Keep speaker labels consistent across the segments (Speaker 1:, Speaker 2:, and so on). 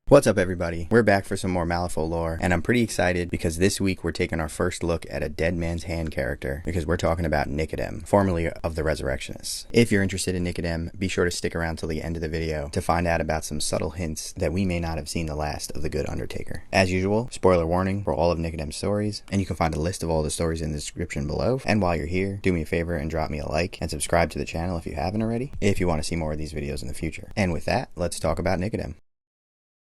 Speaker 1: What's up everybody, we're back for some more Malifaux lore, and I'm pretty excited because this week we're taking our first look at a Dead Man's Hand character because we're talking about Nicodem, formerly of the Resurrectionists. If you're interested in Nicodem, be sure to stick around till the end of the video to find out about some subtle hints that we may not have seen the last of the good Undertaker. As usual, spoiler warning for all of Nicodem's stories, and you can find a list of all the stories in the description below. And while you're here, do me a favor and drop me a like and subscribe to the channel if you haven't already, if you want to see more of these videos in the future. And with that, let's talk about Nicodem.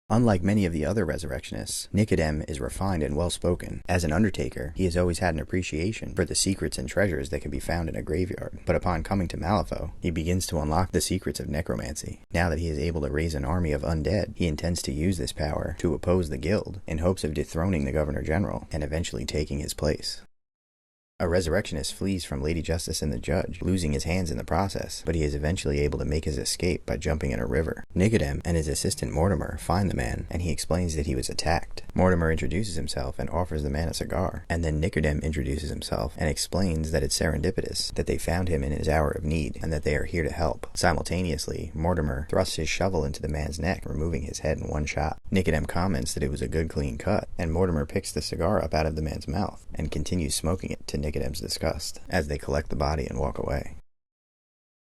Speaker 1: Unlike many of the other Resurrectionists, Nicodem is refined and well-spoken. As an Undertaker, he has always had an appreciation for the secrets and treasures that can be found in a graveyard. But upon coming to Malifaux, he begins to unlock the secrets of necromancy. Now that he is able to raise an army of undead, he intends to use this power to oppose the guild in hopes of dethroning the Governor General and eventually taking his place. A Resurrectionist flees from Lady Justice and the Judge, losing his hands in the process, but he is eventually able to make his escape by jumping in a river. Nicodem and his assistant Mortimer find the man, and he explains that he was attacked. Mortimer introduces himself and offers the man a cigar, and then Nicodem introduces himself and explains that it's serendipitous that they found him in his hour of need, and that they are here to help. Simultaneously, Mortimer thrusts his shovel into the man's neck, removing his head in one shot. Nicodem comments that it was a good clean cut, and Mortimer picks the cigar up out of the man's mouth, and continues smoking it to Nicodem's disgust, as they collect the body and walk away.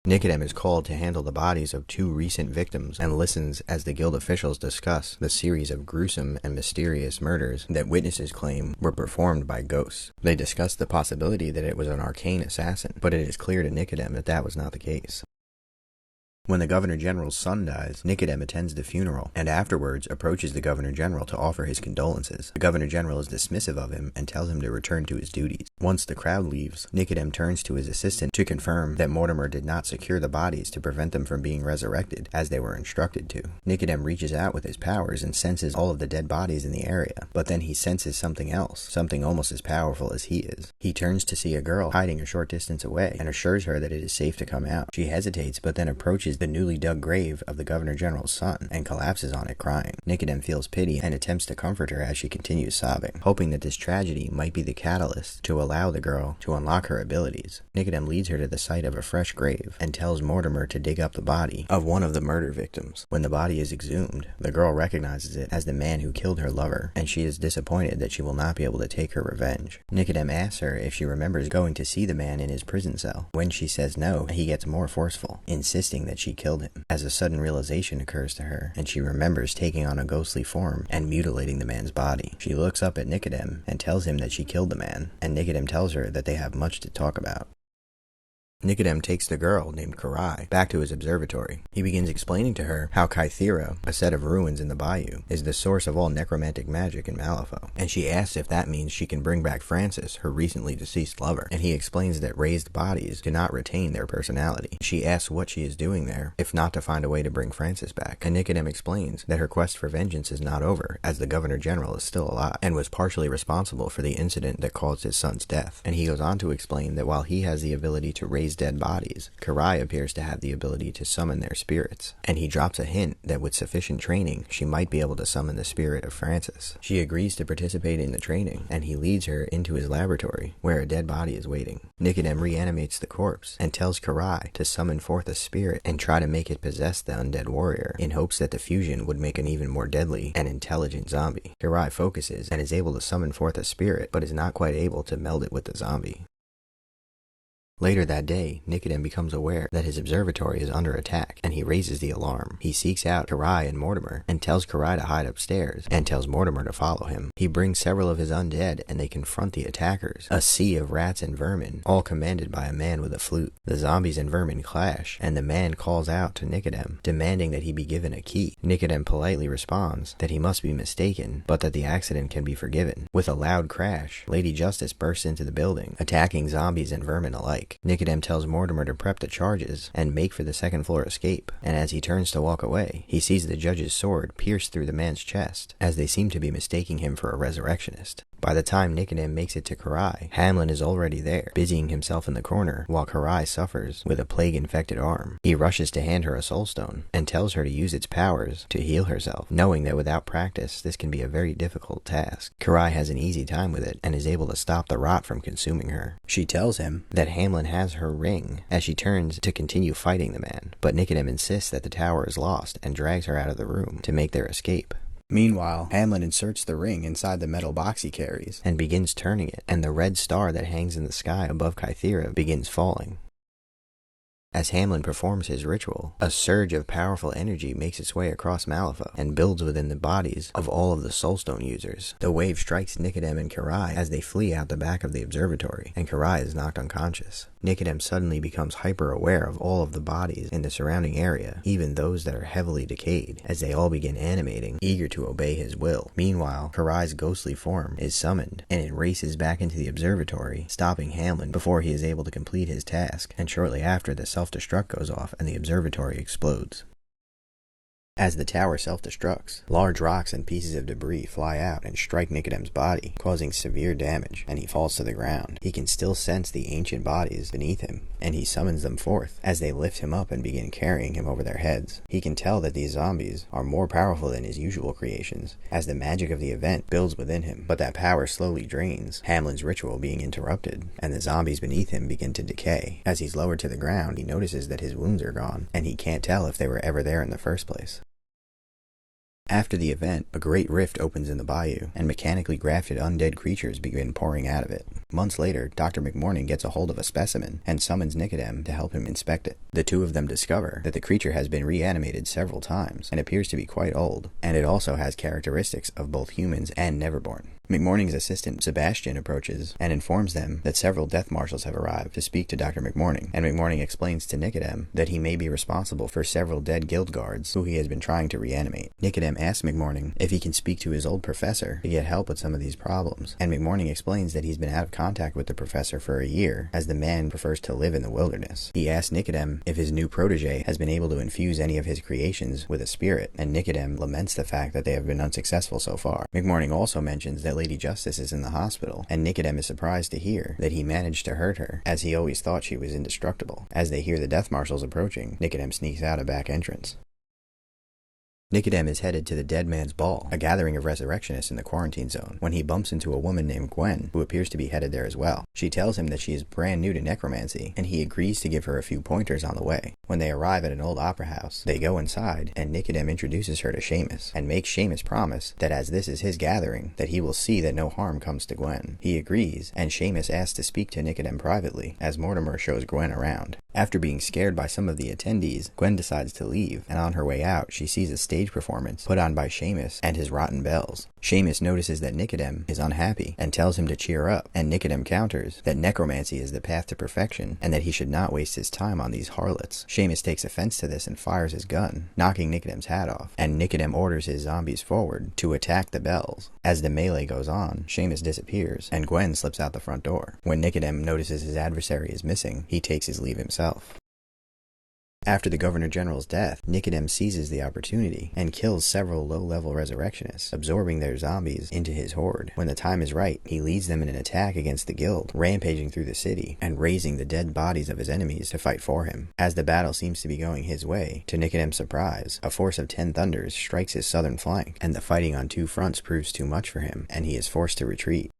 Speaker 1: Nicodem is called to handle the bodies of two recent victims and listens as the guild officials discuss the series of gruesome and mysterious murders that witnesses claim were performed by ghosts. They discuss the possibility that it was an arcane assassin, but it is clear to Nicodem that that was not the case. When the Governor General's son dies, Nicodem attends the funeral, and afterwards approaches the Governor General to offer his condolences. The Governor General is dismissive of him and tells him to return to his duties. Once the crowd leaves, Nicodem turns to his assistant to confirm that Mortimer did not secure the bodies to prevent them from being resurrected, as they were instructed to. Nicodem reaches out with his powers and senses all of the dead bodies in the area, but then he senses something else, something almost as powerful as he is. He turns to see a girl hiding a short distance away, and assures her that it is safe to come out. She hesitates, but then approaches the newly dug grave of the Governor General's son and collapses on it crying. Nicodem feels pity and attempts to comfort her as she continues sobbing, hoping that this tragedy might be the catalyst to allow the girl to unlock her abilities. Nicodem leads her to the site of a fresh grave and tells Mortimer to dig up the body of one of the murder victims. When the body is exhumed, the girl recognizes it as the man who killed her lover, and she is disappointed that she will not be able to take her revenge. Nicodem asks her if she remembers going to see the man in his prison cell. When she says no, he gets more forceful, insisting that she killed him, as a sudden realization occurs to her, and she remembers taking on a ghostly form and mutilating the man's body. She looks up at Nicodem and tells him that she killed the man, and Nicodem tells her that they have much to talk about. Nicodem takes the girl, named Karai, back to his observatory. He begins explaining to her how Kythera, a set of ruins in the bayou, is the source of all necromantic magic in Malifaux, and she asks if that means she can bring back Francis, her recently deceased lover, and he explains that raised bodies do not retain their personality. She asks what she is doing there, if not to find a way to bring Francis back, and Nicodem explains that her quest for vengeance is not over, as the Governor General is still alive, and was partially responsible for the incident that caused his son's death. And he goes on to explain that while he has the ability to raise dead bodies, Karai appears to have the ability to summon their spirits, and he drops a hint that with sufficient training, she might be able to summon the spirit of Francis. She agrees to participate in the training, and he leads her into his laboratory, where a dead body is waiting. Nicodem reanimates the corpse, and tells Karai to summon forth a spirit and try to make it possess the undead warrior, in hopes that the fusion would make an even more deadly and intelligent zombie. Karai focuses and is able to summon forth a spirit, but is not quite able to meld it with the zombie. Later that day, Nicodem becomes aware that his observatory is under attack, and he raises the alarm. He seeks out Karai and Mortimer, and tells Karai to hide upstairs, and tells Mortimer to follow him. He brings several of his undead, and they confront the attackers, a sea of rats and vermin, all commanded by a man with a flute. The zombies and vermin clash, and the man calls out to Nicodem, demanding that he be given a key. Nicodem politely responds that he must be mistaken, but that the accident can be forgiven. With a loud crash, Lady Justice bursts into the building, attacking zombies and vermin alike. Nicodem tells Mortimer to prep the charges and make for the second floor escape, and as he turns to walk away, he sees the judge's sword pierce through the man's chest, as they seem to be mistaking him for a resurrectionist. By the time Nicodem makes it to Karai, Hamlin is already there, busying himself in the corner, while Karai suffers with a plague-infected arm. He rushes to hand her a soul stone, and tells her to use its powers to heal herself, knowing that without practice, this can be a very difficult task. Karai has an easy time with it, and is able to stop the rot from consuming her. She tells him that Hamlin has her ring, as she turns to continue fighting the man, but Nicodem insists that the tower is lost, and drags her out of the room to make their escape. Meanwhile, Hamlin inserts the ring inside the metal box he carries, and begins turning it, and the red star that hangs in the sky above Kythera begins falling. As Hamlin performs his ritual, a surge of powerful energy makes its way across Malifaux and builds within the bodies of all of the Soulstone users. The wave strikes Nicodem and Karai as they flee out the back of the Observatory, and Karai is knocked unconscious. Nicodem suddenly becomes hyper-aware of all of the bodies in the surrounding area, even those that are heavily decayed, as they all begin animating, eager to obey his will. Meanwhile, Karai's ghostly form is summoned, and it races back into the Observatory, stopping Hamlin before he is able to complete his task, and shortly after the self-destruct goes off and the Observatory explodes. As the tower self-destructs, large rocks and pieces of debris fly out and strike Nicodem's body, causing severe damage, and he falls to the ground. He can still sense the ancient bodies beneath him, and he summons them forth as they lift him up and begin carrying him over their heads. He can tell that these zombies are more powerful than his usual creations, as the magic of the event builds within him, but that power slowly drains, Hamlin's ritual being interrupted, and the zombies beneath him begin to decay. As he's lowered to the ground, he notices that his wounds are gone, and he can't tell if they were ever there in the first place. After the event, a great rift opens in the bayou, and mechanically grafted undead creatures begin pouring out of it. Months later, Dr. McMorning gets a hold of a specimen and summons Nicodem to help him inspect it. The two of them discover that the creature has been reanimated several times and appears to be quite old, and it also has characteristics of both humans and Neverborn. McMorning's assistant, Sebastian, approaches and informs them that several death marshals have arrived to speak to Dr. McMorning, and McMorning explains to Nicodem that he may be responsible for several dead guild guards who he has been trying to reanimate. Nicodem asks McMorning if he can speak to his old professor to get help with some of these problems, and McMorning explains that he's been out of contact with the professor for a year, as the man prefers to live in the wilderness. He asks Nicodem if his new protege has been able to infuse any of his creations with a spirit, and Nicodem laments the fact that they have been unsuccessful so far. McMorning also mentions that Lady Justice is in the hospital, and Nicodem is surprised to hear that he managed to hurt her, as he always thought she was indestructible. As they hear the death marshals approaching, Nicodem sneaks out a back entrance. Nicodem is headed to the Dead Man's Ball, a gathering of Resurrectionists in the quarantine zone, when he bumps into a woman named Gwen, who appears to be headed there as well. She tells him that she is brand new to necromancy, and he agrees to give her a few pointers on the way. When they arrive at an old opera house, they go inside, and Nicodem introduces her to Seamus, and makes Seamus promise that as this is his gathering, that he will see that no harm comes to Gwen. He agrees, and Seamus asks to speak to Nicodem privately, as Mortimer shows Gwen around. After being scared by some of the attendees, Gwen decides to leave, and on her way out, she sees a stage performance put on by Seamus and his rotten bells. Seamus notices that Nicodem is unhappy and tells him to cheer up, and Nicodem counters that necromancy is the path to perfection and that he should not waste his time on these harlots. Seamus takes offense to this and fires his gun, knocking Nicodem's hat off, and Nicodem orders his zombies forward to attack the bells. As the melee goes on, Seamus disappears, and Gwen slips out the front door. When Nicodem notices his adversary is missing, he takes his leave himself. After the Governor General's death, Nicodem seizes the opportunity and kills several low-level Resurrectionists, absorbing their zombies into his horde. When the time is right, he leads them in an attack against the guild, rampaging through the city and raising the dead bodies of his enemies to fight for him. As the battle seems to be going his way, to Nicodem's surprise, a force of 10 Thunders strikes his southern flank, and the fighting on two fronts proves too much for him, and he is forced to retreat.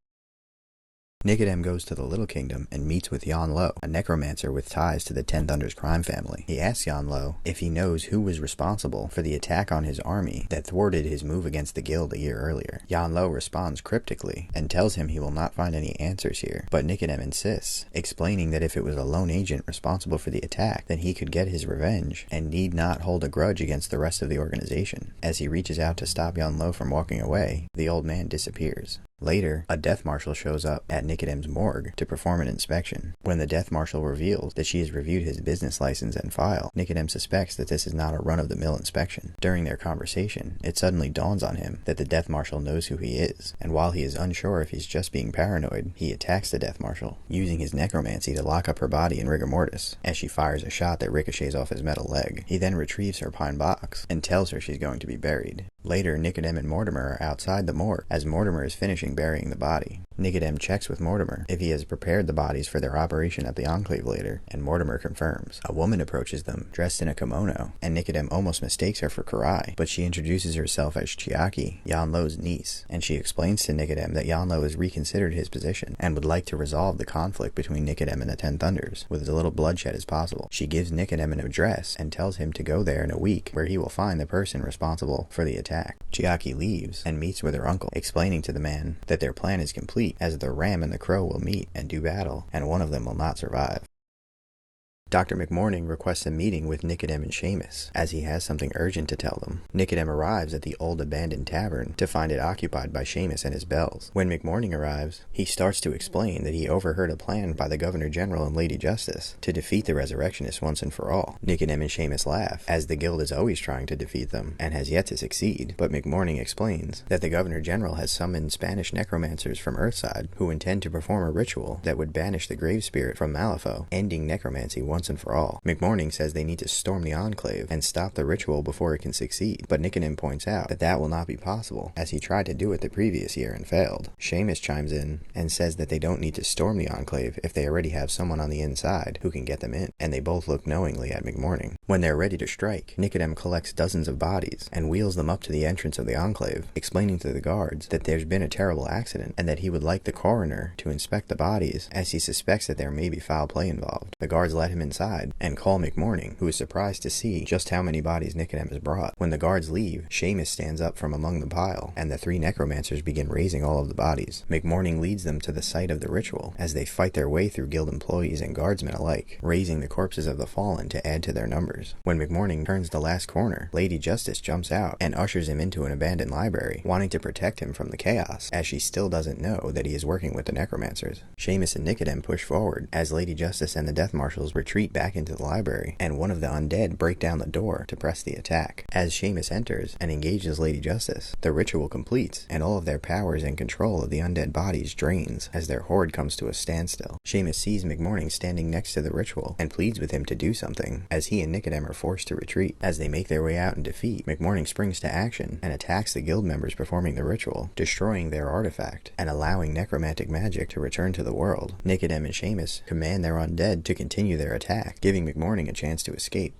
Speaker 1: Nicodem goes to the Little Kingdom and meets with Yan Lo, a necromancer with ties to the 10 Thunders crime family. He asks Yan Lo if he knows who was responsible for the attack on his army that thwarted his move against the guild a year earlier. Yan Lo responds cryptically and tells him he will not find any answers here, but Nicodem insists, explaining that if it was a lone agent responsible for the attack, then he could get his revenge and need not hold a grudge against the rest of the organization. As he reaches out to stop Yan Lo from walking away, the old man disappears. Later, a death marshal shows up at Nicodem's morgue to perform an inspection. When the death marshal reveals that she has reviewed his business license and file, Nicodem suspects that this is not a run-of-the-mill inspection. During their conversation, it suddenly dawns on him that the death marshal knows who he is, and while he is unsure if he's just being paranoid, he attacks the death marshal, using his necromancy to lock up her body in rigor mortis, as she fires a shot that ricochets off his metal leg. He then retrieves her pine box and tells her she's going to be buried. Later, Nicodem and Mortimer are outside the morgue, as Mortimer is finishing burying the body. Nicodem checks with Mortimer if he has prepared the bodies for their operation at the Enclave later, and Mortimer confirms. A woman approaches them, dressed in a kimono, and Nicodem almost mistakes her for Karai, but she introduces herself as Chiaki, Yanlo's niece, and she explains to Nicodem that Yanlo has reconsidered his position and would like to resolve the conflict between Nicodem and the Ten Thunders with as little bloodshed as possible. She gives Nicodem an address and tells him to go there in a week, where he will find the person responsible for the attack. Chiaki leaves and meets with her uncle, explaining to the man that their plan is complete, as the ram and the crow will meet and do battle, and one of them will not survive. Dr. McMorning requests a meeting with Nicodem and Seamus, as he has something urgent to tell them. Nicodem arrives at the old abandoned tavern to find it occupied by Seamus and his bells. When McMorning arrives, he starts to explain that he overheard a plan by the Governor General and Lady Justice to defeat the Resurrectionists once and for all. Nicodem and Seamus laugh, as the Guild is always trying to defeat them, and has yet to succeed, but McMorning explains that the Governor General has summoned Spanish necromancers from Earthside who intend to perform a ritual that would banish the grave spirit from Malifaux, ending necromancy once and for all. McMorning says they need to storm the Enclave and stop the ritual before it can succeed, but Nicodem points out that that will not be possible, as he tried to do it the previous year and failed. Seamus chimes in and says that they don't need to storm the Enclave if they already have someone on the inside who can get them in, and they both look knowingly at McMorning. When they're ready to strike, Nicodem collects dozens of bodies and wheels them up to the entrance of the Enclave, explaining to the guards that there's been a terrible accident and that he would like the coroner to inspect the bodies, as he suspects that there may be foul play involved. The guards let him inside and call McMorning, who is surprised to see just how many bodies Nicodem has brought. When the guards leave, Seamus stands up from among the pile, and the three necromancers begin raising all of the bodies. McMorning leads them to the site of the ritual, as they fight their way through guild employees and guardsmen alike, raising the corpses of the fallen to add to their numbers. When McMorning turns the last corner, Lady Justice jumps out and ushers him into an abandoned library, wanting to protect him from the chaos, as she still doesn't know that he is working with the necromancers. Seamus and Nicodem push forward, as Lady Justice and the Death Marshals retreat back into the library, and one of the undead break down the door to press the attack. As Seamus enters and engages Lady Justice, the ritual completes, and all of their powers and control of the undead bodies drains as their horde comes to a standstill. Seamus sees McMorning standing next to the ritual and pleads with him to do something, as he and Nicodem are forced to retreat. As they make their way out in defeat, McMorning springs to action and attacks the guild members performing the ritual, destroying their artifact and allowing necromantic magic to return to the world. Nicodem and Seamus command their undead to continue their attack, giving McMorning a chance to escape.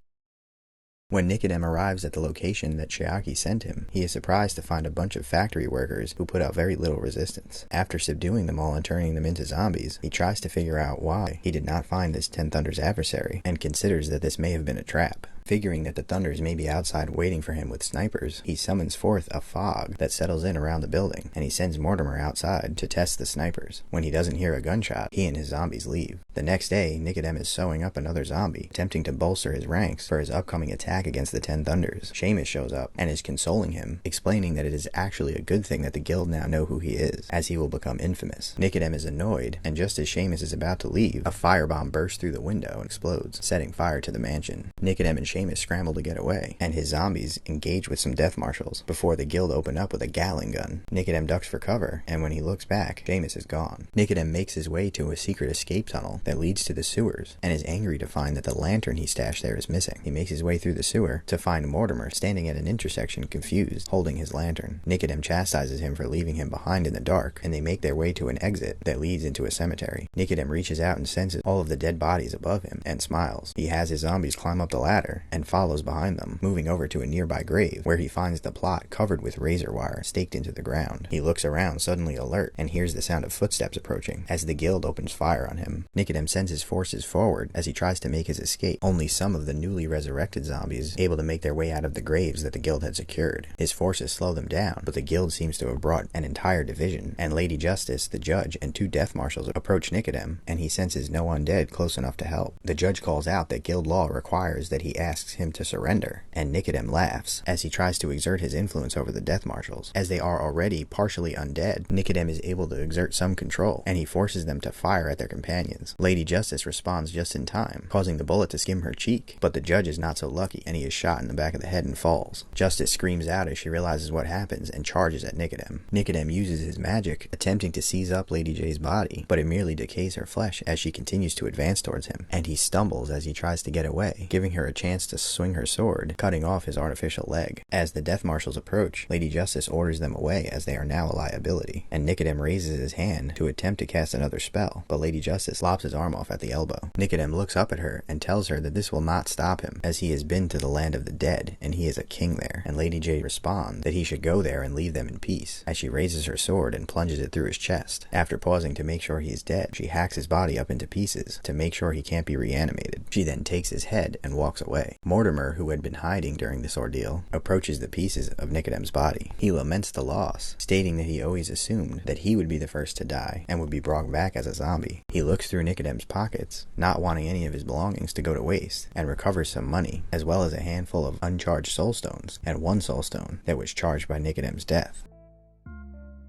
Speaker 1: When Nicodem arrives at the location that Chiaki sent him, he is surprised to find a bunch of factory workers who put up very little resistance. After subduing them all and turning them into zombies, he tries to figure out why he did not find this Ten Thunders adversary, and considers that this may have been a trap. Figuring that the Thunders may be outside waiting for him with snipers, he summons forth a fog that settles in around the building, and he sends Mortimer outside to test the snipers. When he doesn't hear a gunshot, he and his zombies leave. The next day, Nicodem is sewing up another zombie, attempting to bolster his ranks for his upcoming attack against the Ten Thunders. Seamus shows up and is consoling him, explaining that it is actually a good thing that the guild now know who he is, as he will become infamous. Nicodem is annoyed, and just as Seamus is about to leave, a firebomb bursts through the window and explodes, setting fire to the mansion. Nicodem and Seamus scramble to get away, and his zombies engage with some death marshals before the guild open up with a Gatling gun. Nicodem ducks for cover, and when he looks back, Seamus is gone. Nicodem makes his way to a secret escape tunnel that leads to the sewers, and is angry to find that the lantern he stashed there is missing. He makes his way through the sewer to find Mortimer standing at an intersection confused, holding his lantern. Nicodem chastises him for leaving him behind in the dark, and they make their way to an exit that leads into a cemetery. Nicodem reaches out and senses all of the dead bodies above him, and smiles. He has his zombies climb up the ladder, and follows behind them, moving over to a nearby grave, where he finds the plot covered with razor wire staked into the ground. He looks around, suddenly alert, and hears the sound of footsteps approaching, as the guild opens fire on him. Nicodem sends his forces forward as he tries to make his escape, only some of the newly resurrected zombies able to make their way out of the graves that the guild had secured. His forces slow them down, but the guild seems to have brought an entire division, and Lady Justice, the judge, and two death marshals approach Nicodem, and he senses no undead close enough to help. The judge calls out that guild law requires that he asks him to surrender, and Nicodem laughs as he tries to exert his influence over the death marshals. As they are already partially undead, Nicodem is able to exert some control, and he forces them to fire at their companions. Lady Justice responds just in time, causing the bullet to skim her cheek, but the judge is not so lucky, and he is shot in the back of the head and falls. Justice screams out as she realizes what happens and charges at Nicodem. Nicodem uses his magic, attempting to seize up Lady J's body, but it merely decays her flesh as she continues to advance towards him, and he stumbles as he tries to get away, giving her a chance wants to swing her sword, cutting off his artificial leg. As the Death Marshals approach, Lady Justice orders them away as they are now a liability, and Nicodem raises his hand to attempt to cast another spell, but Lady Justice lops his arm off at the elbow. Nicodem looks up at her and tells her that this will not stop him, as he has been to the land of the dead and he is a king there, and Lady J responds that he should go there and leave them in peace, as she raises her sword and plunges it through his chest. After pausing to make sure he is dead, she hacks his body up into pieces to make sure he can't be reanimated. She then takes his head and walks away. Mortimer, who had been hiding during this ordeal, approaches the pieces of Nicodem's body. He laments the loss, stating that he always assumed that he would be the first to die and would be brought back as a zombie. He looks through Nicodem's pockets, not wanting any of his belongings to go to waste, and recovers some money, as well as a handful of uncharged soul stones, and one soul stone that was charged by Nicodem's death.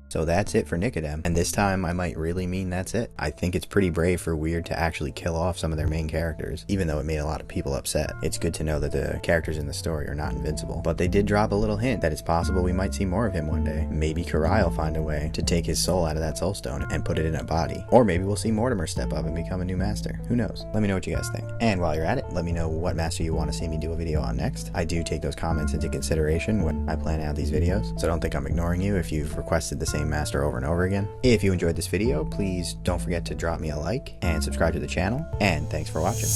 Speaker 1: So that's it for Nicodem, and this time I might really mean that's it. I think it's pretty brave for Wyrd to actually kill off some of their main characters, even though it made a lot of people upset. It's good to know that the characters in the story are not invincible, but they did drop a little hint that it's possible we might see more of him one day. Maybe Karai will find a way to take his soul out of that soul stone and put it in a body, or maybe we'll see Mortimer step up and become a new master. Who knows? Let me know what you guys think. And while you're at it, let me know what master you want to see me do a video on next. I do take those comments into consideration when I plan out these videos, so don't think I'm ignoring you if you've requested the same master over and over again. If you enjoyed this video, please don't forget to drop me a like and subscribe to the channel, and thanks for watching.